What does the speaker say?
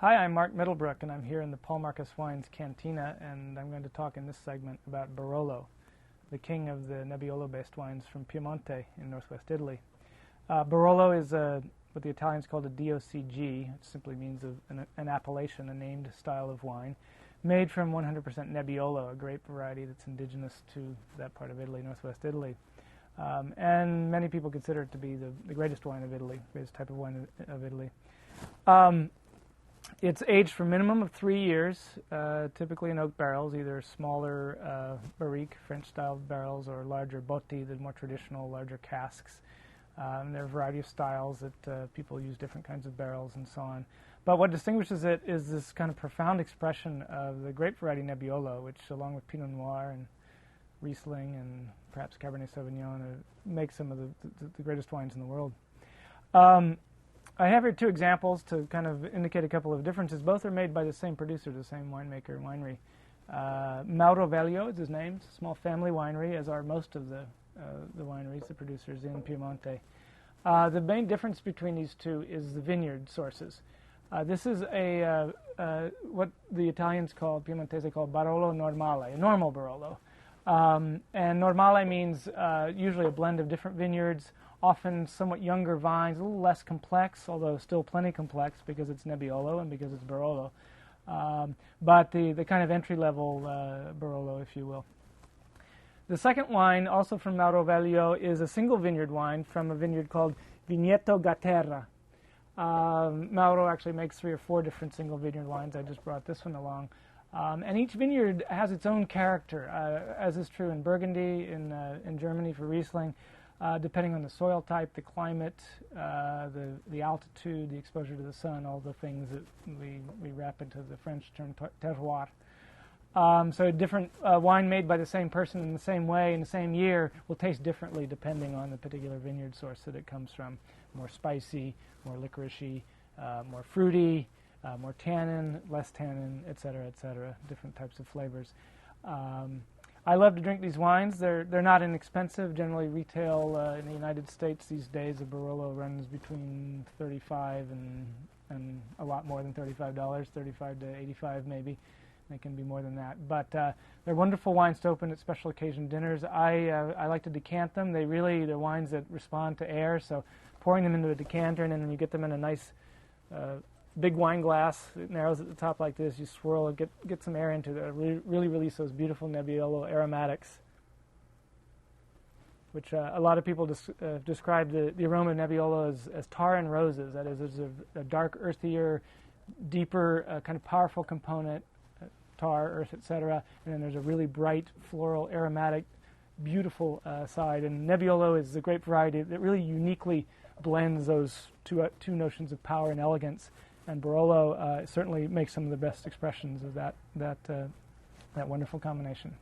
Hi, I'm Mark Middlebrook, and I'm here in the Paul Marcus Wines Cantina, and I'm going to talk in this segment about Barolo, the king of the Nebbiolo-based wines from Piemonte in northwest Italy. Barolo is what the Italians call a DOCG, which simply means an appellation, a named style of wine, made from 100% Nebbiolo, a grape variety that's indigenous to that part of Italy, northwest Italy. And many people consider it to be the greatest wine of Italy, greatest type of wine of Italy. It's aged for a minimum of 3 years, typically in oak barrels, either smaller barrique, French-style barrels, or larger botti, the more traditional, larger casks. There are a variety of styles that people use different kinds of barrels and so on. But what distinguishes it is this kind of profound expression of the grape variety Nebbiolo, which, along with Pinot Noir and Riesling and perhaps Cabernet Sauvignon, make some of the greatest wines in the world. I have here two examples to kind of indicate a couple of differences. Both are made by the same producer, the same winemaker and winery. Mauro Velio is his name. It's a small family winery, as are most of the wineries, the producers in Piemonte. The main difference between these two is the vineyard sources. This is what the Italians call, Piemontese call Barolo normale, a normal Barolo. And normale means usually a blend of different vineyards, often somewhat younger vines, a little less complex, although still plenty complex because it's Nebbiolo and because it's Barolo. But the kind of entry-level Barolo, if you will. The second wine, also from Mauro Velio, is a single vineyard wine from a vineyard called Vigneto Gatterra. Mauro actually makes 3 or 4 different single vineyard wines. I just brought this one along. And each vineyard has its own character, as is true in Burgundy, in Germany for Riesling, depending on the soil type, the climate, the altitude, the exposure to the sun, all the things that we wrap into the French term terroir. So a different wine made by the same person in the same way in the same year will taste differently depending on the particular vineyard source that it comes from. More spicy, more licoricey, more fruity, more tannin, less tannin, etc., different types of flavors. I love to drink these wines. They're not inexpensive. Generally, retail in the United States these days, a Barolo runs between $35 and a lot more than $35, $35 to $85 maybe. They can be more than that. But they're wonderful wines to open at special occasion dinners. I like to decant them. They're wines that respond to air, so pouring them into a decanter, and then when you get them in a nice big wine glass, it narrows at the top like this, you swirl and get some air into it. Really release those beautiful Nebbiolo aromatics, which a lot of people describe the aroma of Nebbiolo as tar and roses. That is, there's a dark, earthier, deeper, kind of powerful component, tar, earth, etc., and then there's a really bright, floral, aromatic, beautiful side. And Nebbiolo is the grape variety that really uniquely blends those two notions of power and elegance. And Barolo certainly makes some of the best expressions of that wonderful combination.